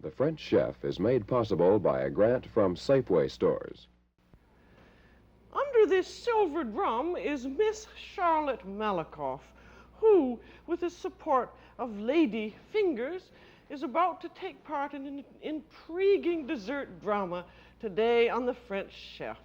The French Chef is made possible by a grant from Safeway stores. Under this silver drum is Miss Charlotte Malakoff, who, with the support of Ladyfingers, is about to take part in an intriguing dessert drama today on The French Chef.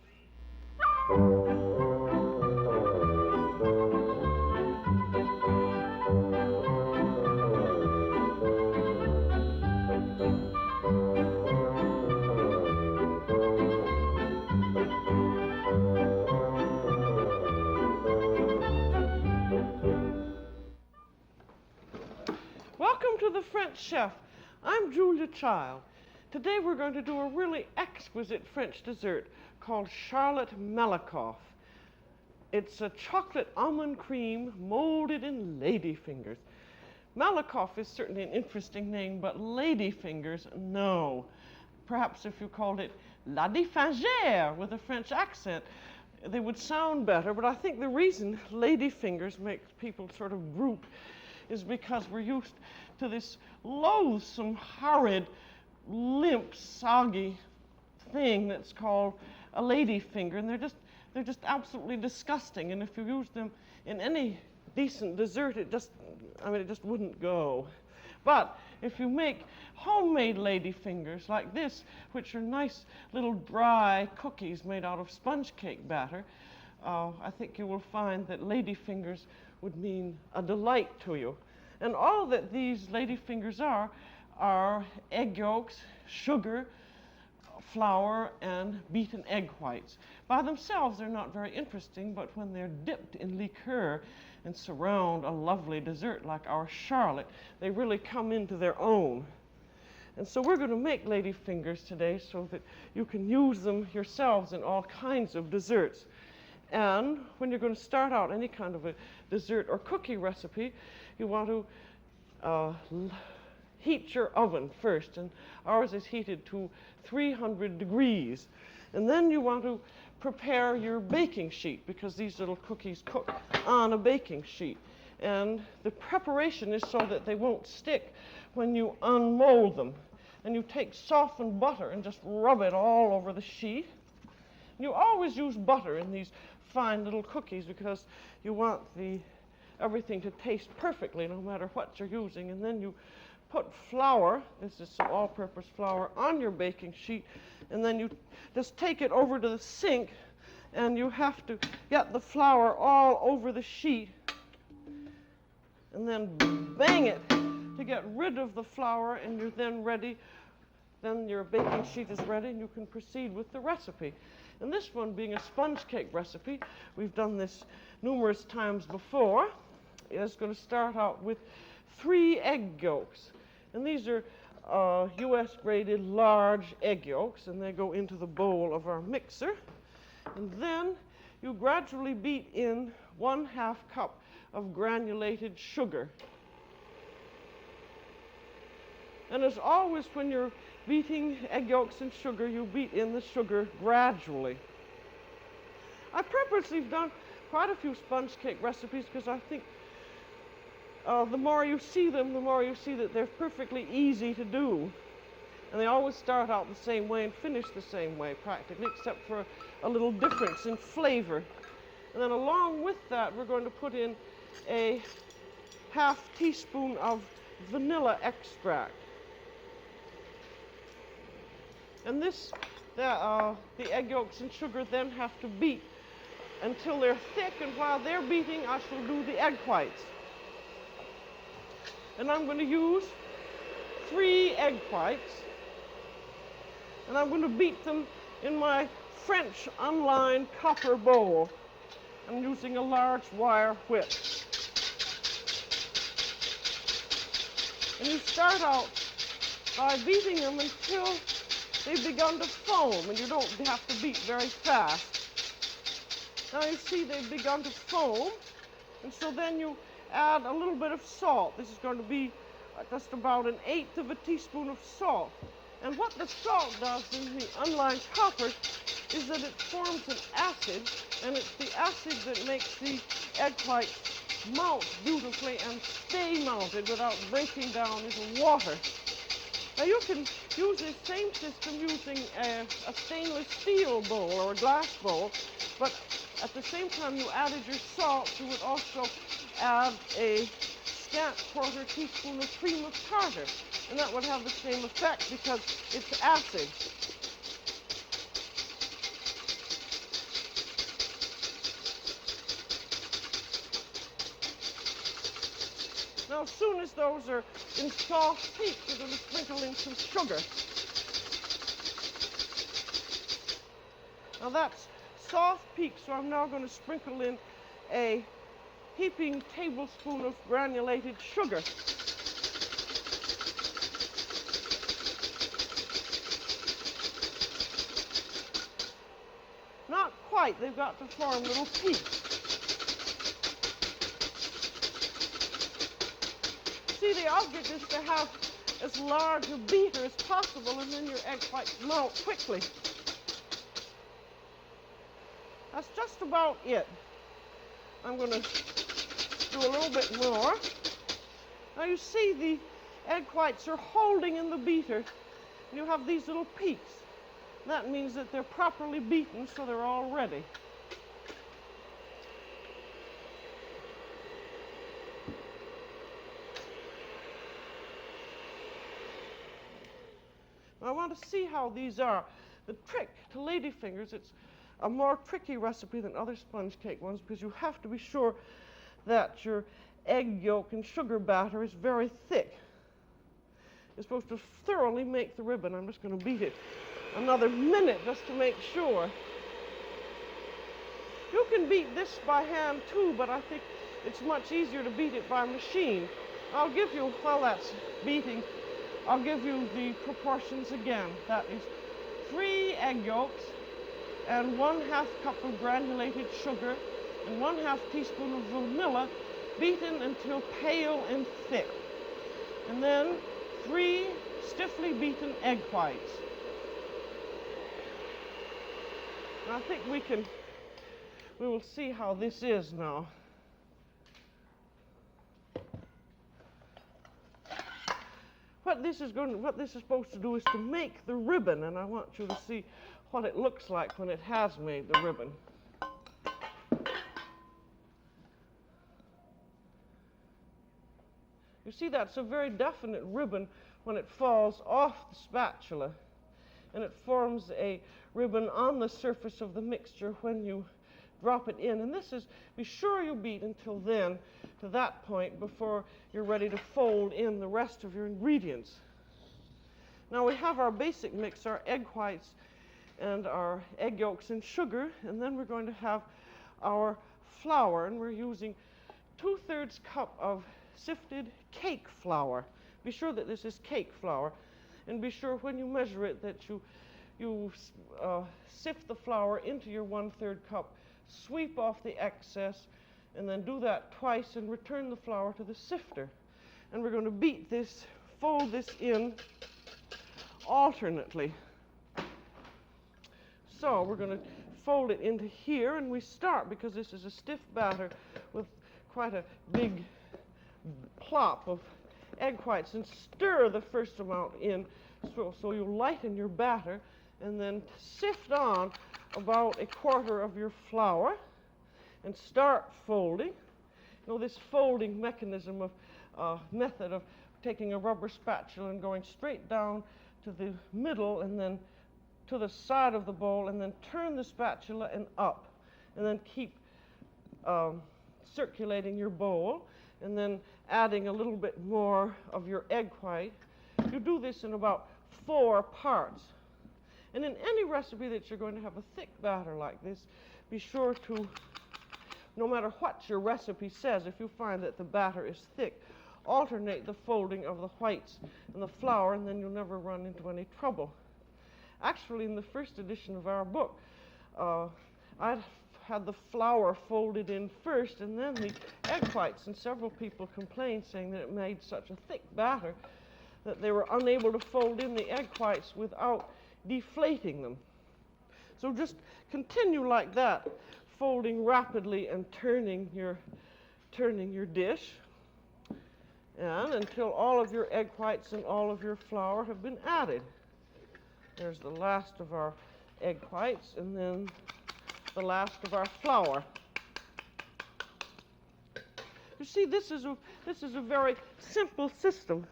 Welcome to The French Chef. I'm Julia Child. Today we're going to do a really exquisite French dessert called Charlotte Malakoff. It's a chocolate almond cream molded in Ladyfingers. Malakoff is certainly an interesting name, but Ladyfingers, no. Perhaps if you called it Ladyfingers with a French accent, they would sound better, but I think the reason Ladyfingers makes people sort of group is because we're used to this loathsome, horrid, limp, soggy thing that's called a ladyfinger, and they're just absolutely disgusting. And if you use them in any decent dessert, it just wouldn't go. But if you make homemade ladyfingers like this, which are nice little dry cookies made out of sponge cake batter, I think you will find that ladyfingers would mean a delight to you. And all that these ladyfingers are egg yolks, sugar, flour, and beaten egg whites. By themselves, they're not very interesting, but when they're dipped in liqueur and surround a lovely dessert like our Charlotte, they really come into their own. And so we're going to make ladyfingers today so that you can use them yourselves in all kinds of desserts. And when you're going to start out any kind of a dessert or cookie recipe, you want to heat your oven first, and ours is heated to 300 degrees. And then you want to prepare your baking sheet, because these little cookies cook on a baking sheet. And the preparation is so that they won't stick when you unmold them. And you take softened butter and just rub it all over the sheet. You always use butter in these fine little cookies because you want everything to taste perfectly no matter what you're using. And then you put flour, this is some all-purpose flour, on your baking sheet, and then you just take it over to the sink, and you have to get the flour all over the sheet and then bang it to get rid of the flour, and you're then ready. Then your baking sheet is ready and you can proceed with the recipe. And this one being a sponge cake recipe, we've done this numerous times before, is going to start out with 3 egg yolks. And these are US graded large egg yolks, and they go into the bowl of our mixer. And then you gradually beat in 1/2 cup of granulated sugar. And as always, when you're beating egg yolks and sugar, you beat in the sugar gradually. I purposely have done quite a few sponge cake recipes because I think the more you see them, the more you see that they're perfectly easy to do. And they always start out the same way and finish the same way practically, except for a little difference in flavor. And then along with that, we're going to put in a 1/2 teaspoon of vanilla extract. And the egg yolks and sugar then have to beat until they're thick, and while they're beating, I shall do the egg whites. And I'm going to use 3 egg whites, and I'm going to beat them in my French unlined copper bowl. I'm using a large wire whip. And you start out by beating them until they've begun to foam, and you don't have to beat very fast. Now you see they've begun to foam, and so then you add a little bit of salt. This is going to be just about 1/8 of a teaspoon of salt. And what the salt does in the unlined copper is that it forms an acid, and it's the acid that makes the egg whites melt beautifully and stay melted without breaking down into water. Now you can use this same system using a stainless steel bowl or a glass bowl, but at the same time you added your salt, you would also add a scant quarter teaspoon of cream of tartar, and that would have the same effect because it's acid. Now, as soon as those are in soft peaks, you're going to sprinkle in some sugar. Now that's soft peaks, so I'm now going to sprinkle in a heaping tablespoon of granulated sugar. Not quite, they've got to form little peaks. See, the object is to have as large a beater as possible, and then your egg whites melt quickly. That's just about it. I'm going to do a little bit more. Now you see the egg whites are holding in the beater, and you have these little peaks. That means that they're properly beaten, so they're all ready. I want to see how these are. The trick to Ladyfingers, it's a more tricky recipe than other sponge cake ones because you have to be sure that your egg yolk and sugar batter is very thick. You're supposed to thoroughly make the ribbon. I'm just going to beat it another minute just to make sure. You can beat this by hand too, but I think it's much easier to beat it by machine. I'll give you, while that's beating, I'll give you the proportions again. That is 3 egg yolks and 1/2 cup of granulated sugar and 1/2 teaspoon of vanilla beaten until pale and thick. And then 3 stiffly beaten egg whites. And I think we will see how this is now. What this is supposed to do is to make the ribbon, and I want you to see what it looks like when it has made the ribbon. You see, that's a very definite ribbon when it falls off the spatula, and it forms a ribbon on the surface of the mixture when you drop it in. And this is, be sure you beat until then, to that point, before you're ready to fold in the rest of your ingredients. Now we have our basic mix, our egg whites and our egg yolks and sugar, and then we're going to have our flour, and we're using 2/3 cup of sifted cake flour. Be sure that this is cake flour, and be sure when you measure it that you sift the flour into your 1/3 cup, sweep off the excess, and then do that twice and return the flour to the sifter. And we're going to beat this, fold this in alternately. So we're going to fold it into here, and we start, because this is a stiff batter, with quite a big plop of egg whites, and stir the first amount in so you lighten your batter, and then sift on about 1/4 of your flour and start folding. You know, this folding mechanism of method of taking a rubber spatula and going straight down to the middle and then to the side of the bowl, and then turn the spatula and up, and then keep circulating your bowl, and then adding a little bit more of your egg white. You do this in about 4 parts. And in any recipe that you're going to have a thick batter like this, be sure to, no matter what your recipe says, if you find that the batter is thick, alternate the folding of the whites and the flour, and then you'll never run into any trouble. Actually, in the first edition of our book, I had the flour folded in first and then the egg whites, and several people complained, saying that it made such a thick batter that they were unable to fold in the egg whites without deflating them. So just continue like that, folding rapidly and turning your dish. and until all of your egg whites and all of your flour have been added. There's the last of our egg whites and then the last of our flour. You see, this is a very simple system.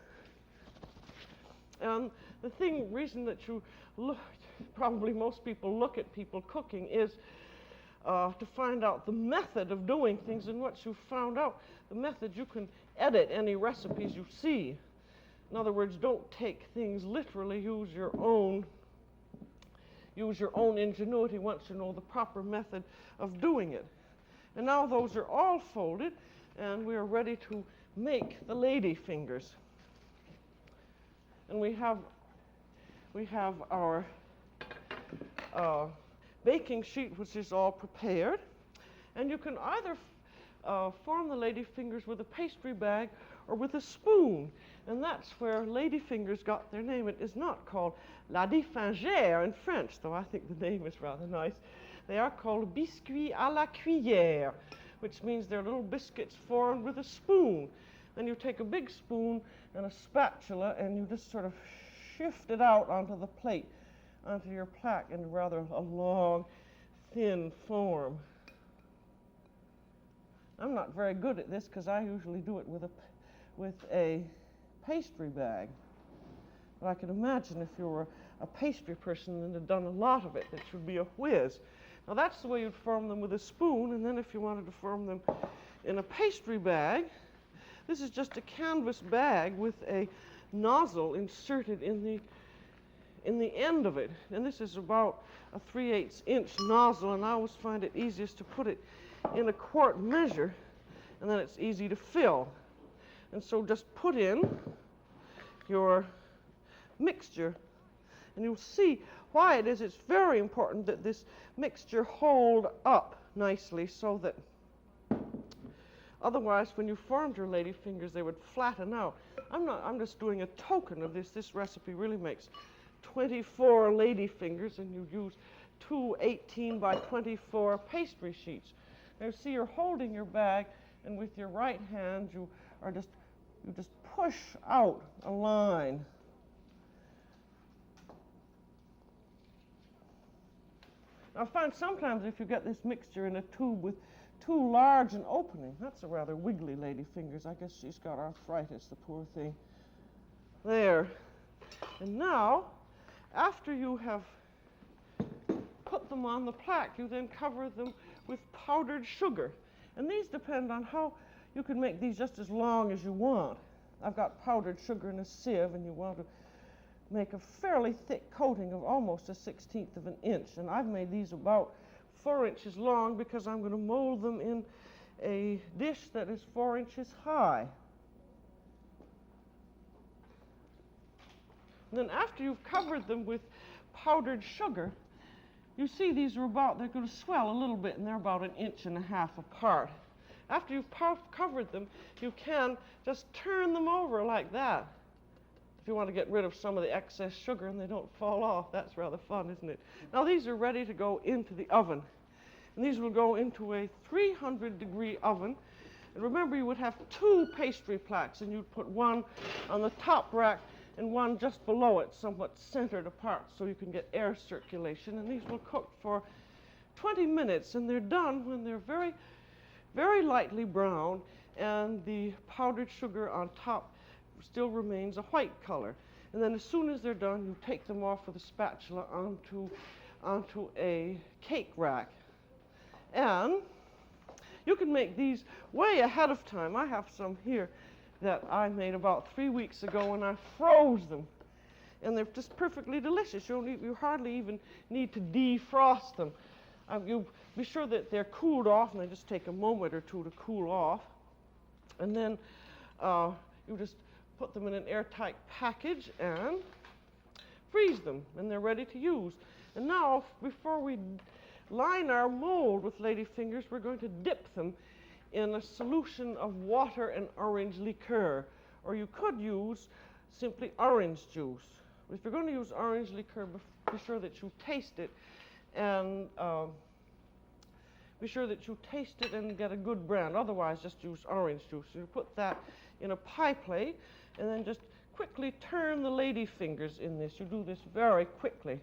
And the reason that you look, probably most people look at people cooking is to find out the method of doing things. And once you've found out the method, you can edit any recipes you see. In other words, don't take things literally. Use your own ingenuity once you know the proper method of doing it. And now those are all folded, and we are ready to make the Ladyfingers. And we have our baking sheet, which is all prepared. And you can either form the Ladyfingers with a pastry bag or with a spoon. And that's where Ladyfingers got their name. It is not called Ladyfingers in French, though I think the name is rather nice. They are called biscuits à la cuillère, which means they're little biscuits formed with a spoon. Then you take a big spoon and a spatula and you just sort of shift it out onto the plate, onto your plaque in rather a long, thin form. I'm not very good at this because I usually do it with a pastry bag. But I can imagine if you were a pastry person and had done a lot of it, that would be a whiz. Now that's the way you'd form them with a spoon, and then if you wanted to form them in a pastry bag, this is just a canvas bag with a nozzle inserted in the end of it. And this is about a 3/8 inch nozzle, and I always find it easiest to put it in a quart measure, and then it's easy to fill. And so just put in your mixture, and you'll see why it is. It's very important that this mixture hold up nicely, so that otherwise when you formed your Ladyfingers they would flatten out. I'm just doing a token of this. This recipe really makes 24 Ladyfingers, and you use two 18 by 24 pastry sheets. Now see, you're holding your bag, and with your right hand you just push out a line. I find sometimes if you get this mixture in a tube with too large an opening, that's a rather wiggly Ladyfingers. I guess she's got arthritis, the poor thing. There. And now, after you have put them on the plaque, you then cover them with powdered sugar. And these depend on how you can make these just as long as you want. I've got powdered sugar in a sieve, and you want to make a fairly thick coating of almost a 1/16 of an inch. And I've made these about 4 inches long because I'm going to mold them in a dish that is 4 inches high. And then after you've covered them with powdered sugar, you see these are they're going to swell a little bit, and they're about 1.5 inches apart. After you've covered them, you can just turn them over like that. If you want to get rid of some of the excess sugar and they don't fall off, that's rather fun, isn't it? Now these are ready to go into the oven. And these will go into a 300-degree oven. And remember, you would have 2 pastry plaques, and you'd put one on the top rack and one just below it, somewhat centered apart, so you can get air circulation. And these will cook for 20 minutes, and they're done when they're very, very lightly brown, and the powdered sugar on top still remains a white color. And then as soon as they're done, you take them off with a spatula onto a cake rack. And you can make these way ahead of time. I have some here that I made about 3 weeks ago, and I froze them. And they're just perfectly delicious. You hardly even need to defrost them. You be sure that they're cooled off, and they just take a moment or two to cool off. And then you just put them in an airtight package and freeze them, and they're ready to use. And now, before we line our mold with Ladyfingers, we're going to dip them in a solution of water and orange liqueur, or you could use simply orange juice. If you're going to use orange liqueur, be sure that you taste it, and be sure that you taste it and get a good brand. Otherwise, just use orange juice. You put that in a pie plate, and then just quickly turn the ladyfingers in this. You do this very quickly.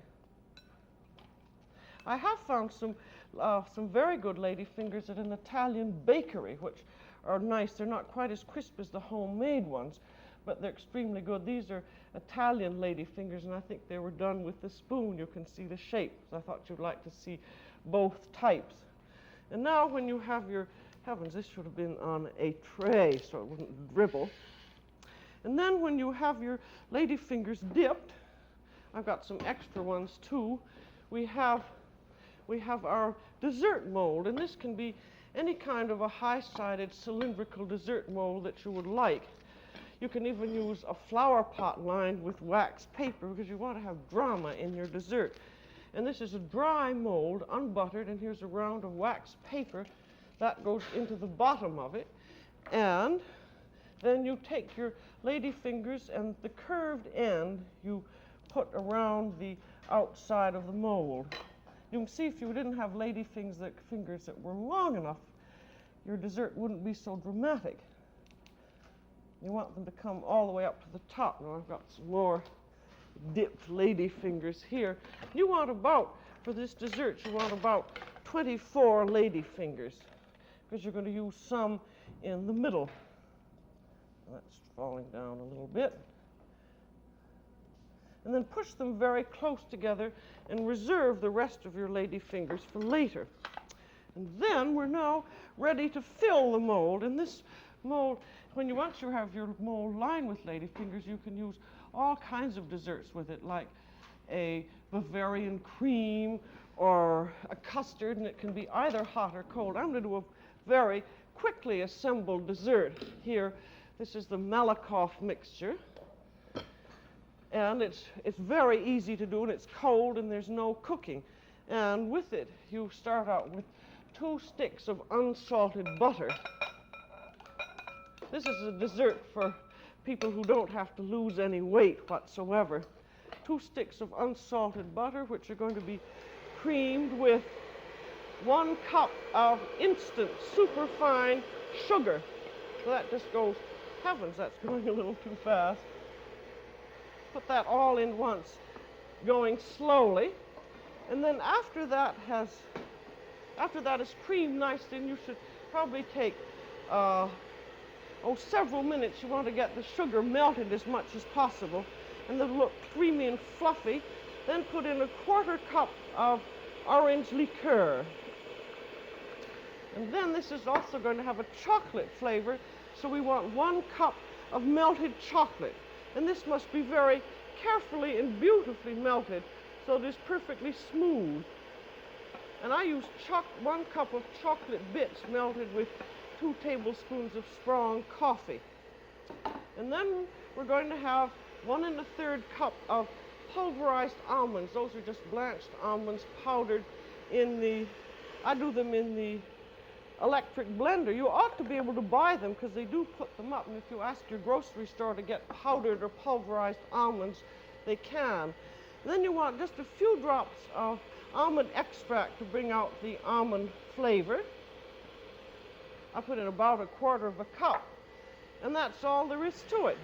I have found some very good ladyfingers at an Italian bakery, which are nice. They're not quite as crisp as the homemade ones, but they're extremely good. These are Italian ladyfingers, and I think they were done with the spoon. You can see the shape. So I thought you'd like to see both types. And now when you have your, heavens, this should have been on a tray so it wouldn't dribble. And then when you have your ladyfingers dipped, I've got some extra ones too, we have our dessert mold, and this can be any kind of a high-sided cylindrical dessert mold that you would like. You can even use a flower pot lined with wax paper because you want to have drama in your dessert. And this is a dry mold, unbuttered, and here's a round of wax paper that goes into the bottom of it. And then you take your ladyfingers and the curved end you put around the outside of the mold. You can see if you didn't have ladyfingers that were long enough, your dessert wouldn't be so dramatic. You want them to come all the way up to the top. Now I've got some more dipped ladyfingers here. You want about, for this dessert, you want about 24 ladyfingers because you're going to use some in the middle. That's falling down a little bit. And then push them very close together and reserve the rest of your ladyfingers for later. And then we're now ready to fill the mold. And this mold, once you have your mold lined with ladyfingers, you can use all kinds of desserts with it, like a Bavarian cream or a custard, and it can be either hot or cold. I'm going to do a very quickly assembled dessert here. This is the Malakoff mixture. And it's very easy to do, and it's cold, and there's no cooking. And with it, you start out with 2 sticks of unsalted butter. This is a dessert for people who don't have to lose any weight whatsoever. 2 sticks of unsalted butter, which are going to be creamed with 1 cup of instant superfine sugar. So that just goes, heavens, that's going a little too fast. Put that all in once, going slowly. And then after that is creamed nicely, and you should probably take several minutes. You want to get the sugar melted as much as possible, and then look creamy and fluffy. Then put in 1/4 cup of orange liqueur. And then this is also going to have a chocolate flavor, so we want 1 cup of melted chocolate. And this must be very carefully and beautifully melted so it is perfectly smooth. And I use 1 cup of chocolate bits melted with 2 tablespoons of strong coffee. And then we're going to have 1 1/3 cup of pulverized almonds. Those are just blanched almonds powdered in I do them in the electric blender. You ought to be able to buy them because they do put them up. And if you ask your grocery store to get powdered or pulverized almonds, they can. And then you want just a few drops of almond extract to bring out the almond flavor. I put in about 1/4 cup. And that's all there is to it,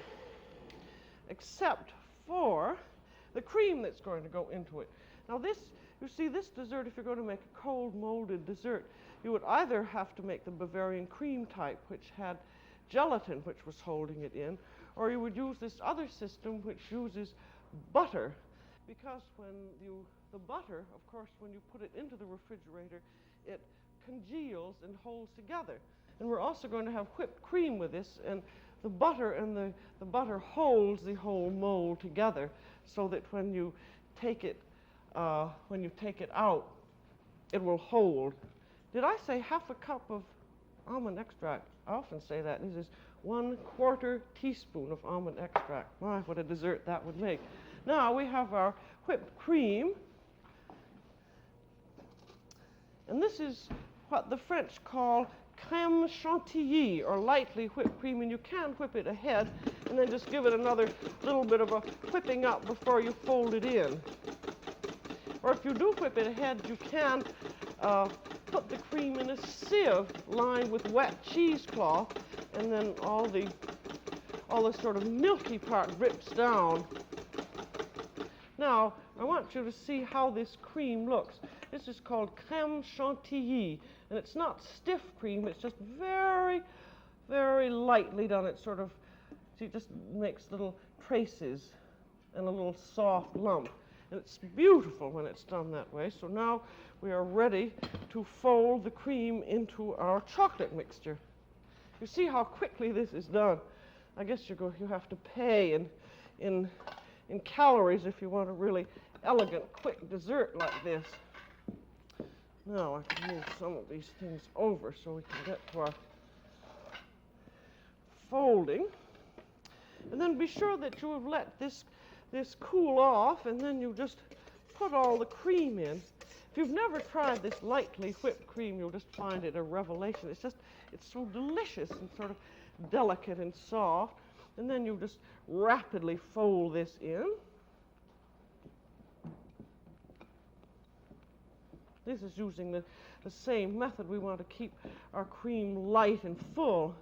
except for the cream that's going to go into it. Now you see, this dessert, if you're going to make a cold molded dessert, you would either have to make the Bavarian cream type, which had gelatin, which was holding it in, or you would use this other system, which uses butter. Because the butter, of course, when you put it into the refrigerator, it congeals and holds together. And we're also going to have whipped cream with this, and the butter holds the whole mold together, so that when you take it out, it will hold. Did I say 1/2 cup of almond extract? I often say that. This is 1/4 teaspoon of almond extract. My, what a dessert that would make. Now we have our whipped cream. And this is what the French call crème chantilly, or lightly whipped cream. And you can whip it ahead and then just give it another little bit of a whipping up before you fold it in. Or if you do whip it ahead, you can put the cream in a sieve lined with wet cheesecloth, and then all the all this sort of milky part drips down. Now, I want you to see how this cream looks. This is called crème chantilly, and it's not stiff cream, it's just very, very lightly done. It sort of, see, it just makes little traces and a little soft lump. And it's beautiful when it's done that way. So now we are ready to fold the cream into our chocolate mixture. You see how quickly this is done. I guess you have to pay in calories if you want a really elegant, quick dessert like this. Now I can move some of these things over so we can get to our folding. And then be sure that you have let this cool off, and then you just put all the cream in. If you've never tried this lightly whipped cream, you'll just find it a revelation. It's so delicious and sort of delicate and soft. And then you just rapidly fold this in. This is using the same method. We want to keep our cream light and full.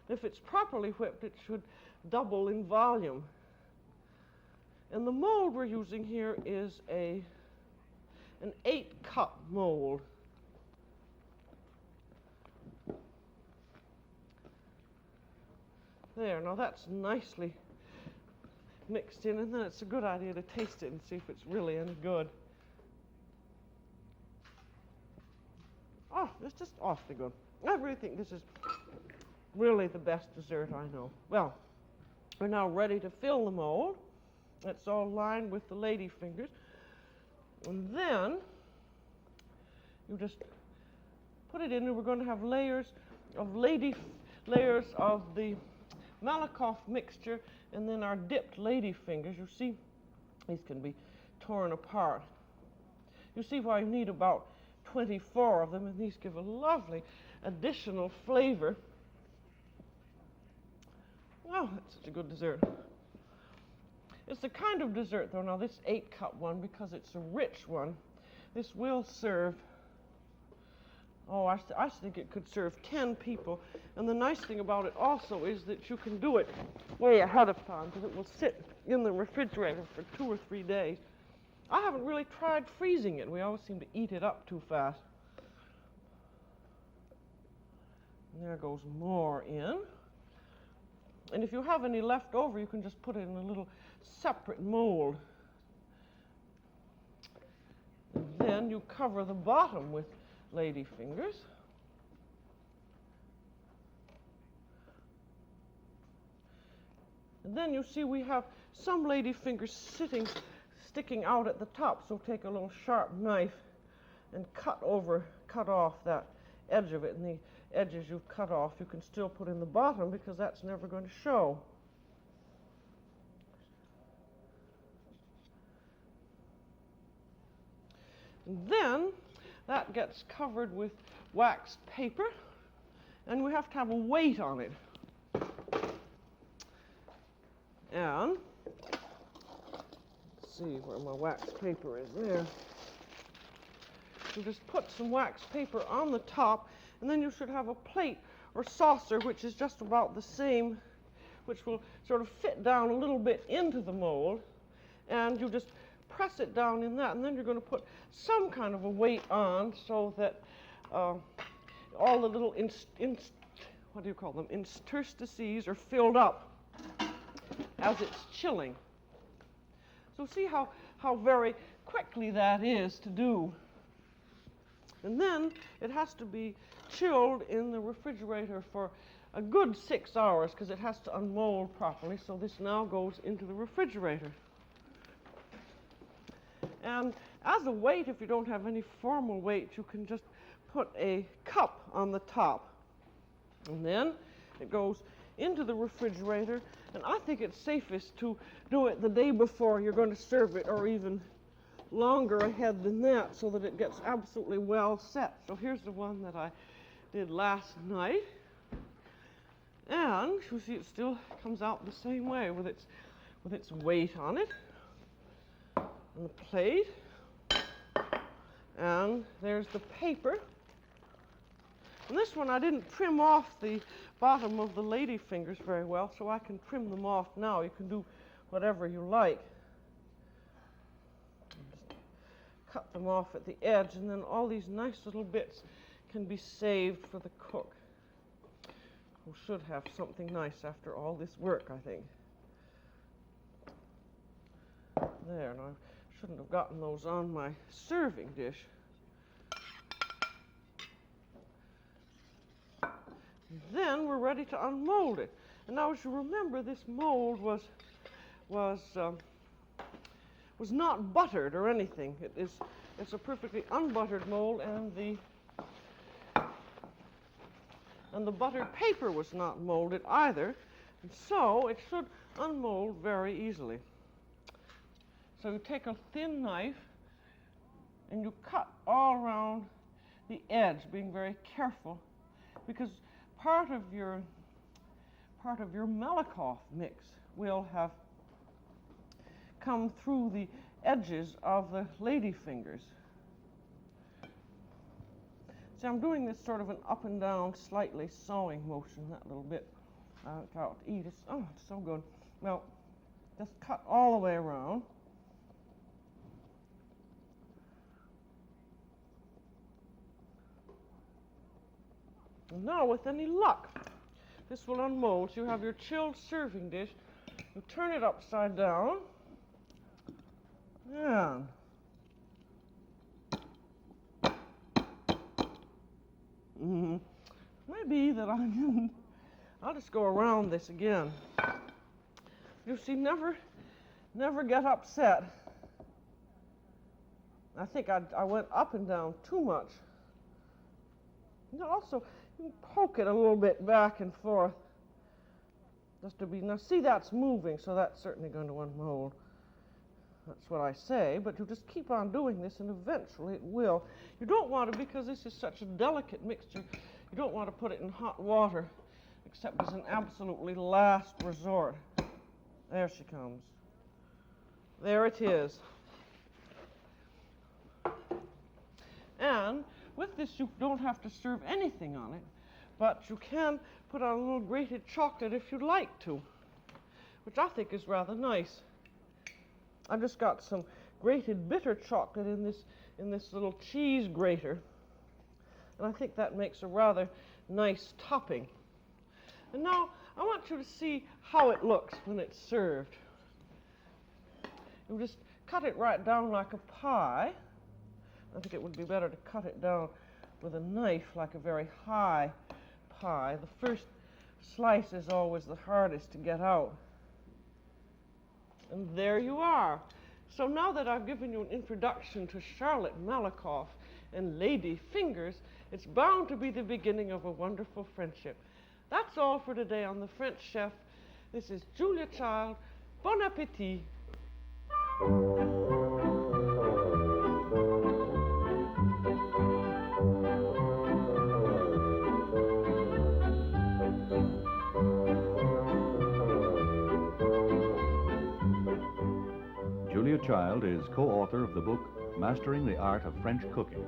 If it's properly whipped, it should double in volume. And the mold we're using here is an 8-cup mold. There, now that's nicely mixed in, and then it's a good idea to taste it and see if it's really any good. Oh, it's just awfully good. I really think this is really the best dessert I know. Well, we're now ready to fill the mold. It's all lined with the Ladyfingers. And then you just put it in, and we're going to have layers of the Malakoff mixture, and then our dipped Ladyfingers. You see, these can be torn apart. You see why you need about 24 of them, and these give a lovely additional flavor. Wow, that's such a good dessert. It's the kind of dessert, though, now this 8-cup one, because it's a rich one, this will serve, I think it could serve 10 people. And the nice thing about it also is that you can do it way ahead of time, because it will sit in the refrigerator for 2 or 3 days. I haven't really tried freezing it. We always seem to eat it up too fast. And there goes more in. And if you have any left over, you can just put it in a little separate mold. And then you cover the bottom with Ladyfingers. And then you see we have some Ladyfingers sticking out at the top, so take a little sharp knife and cut off that edge of it, and the edges you've cut off you can still put in the bottom, because that's never going to show. And then that gets covered with waxed paper, and we have to have a weight on it. And let's see where my waxed paper is. There. You just put some waxed paper on the top, and then you should have a plate or saucer which is just about the same, which will sort of fit down a little bit into the mold, and you just press it down in that, and then you're going to put some kind of a weight on so that all the little interstices are filled up as it's chilling. So see how very quickly that is to do. And then it has to be chilled in the refrigerator for a good 6 hours, because it has to unmold properly. So this now goes into the refrigerator. And as a weight, if you don't have any formal weight, you can just put a cup on the top. And then it goes into the refrigerator. And I think it's safest to do it the day before you're going to serve it, or even longer ahead than that, so that it gets absolutely well set. So here's the one that I did last night. And you see it still comes out the same way with its weight on it. And the plate. And there's the paper. And this one I didn't trim off the bottom of the Ladyfingers very well, so I can trim them off now. You can do whatever you like. Just cut them off at the edge, and then all these nice little bits can be saved for the cook, who should have something nice after all this work, I think. There, now I shouldn't have gotten those on my serving dish. Then we're ready to unmold it. And now, as you remember, this mold was not buttered or anything. It's a perfectly unbuttered mold, and the buttered paper was not molded either, and so it should unmold very easily. So you take a thin knife and you cut all around the edge, being very careful, because part of your Malakoff mix will have come through the edges of the Ladyfingers. See, I'm doing this sort of an up and down, slightly sawing motion, that little bit. I'll eat it. Oh, it's so good. Now, just cut all the way around. And now, with any luck, this will unmold. So you have your chilled serving dish. You turn it upside down. And maybe that I'll just go around this again. You see, never get upset. I think I went up and down too much. You know, also, you can poke it a little bit back and forth, just to be, now see, that's moving, so that's certainly going to unmold. That's what I say, but you just keep on doing this and eventually it will. You don't want to, because this is such a delicate mixture, you don't want to put it in hot water, except as an absolutely last resort. There she comes. There it is. And with this, you don't have to serve anything on it, but you can put on a little grated chocolate if you'd like to, which I think is rather nice. I've just got some grated bitter chocolate in this little cheese grater, and I think that makes a rather nice topping. And now I want you to see how it looks when it's served. You just cut it right down like a pie. I think it would be better to cut it down with a knife like a very high pie. The first slice is always the hardest to get out. And there you are. So now that I've given you an introduction to Charlotte Malakoff and Ladyfingers, it's bound to be the beginning of a wonderful friendship. That's all for today on The French Chef. This is Julia Child. Bon appétit. Julia Child is co-author of the book Mastering the Art of French Cooking.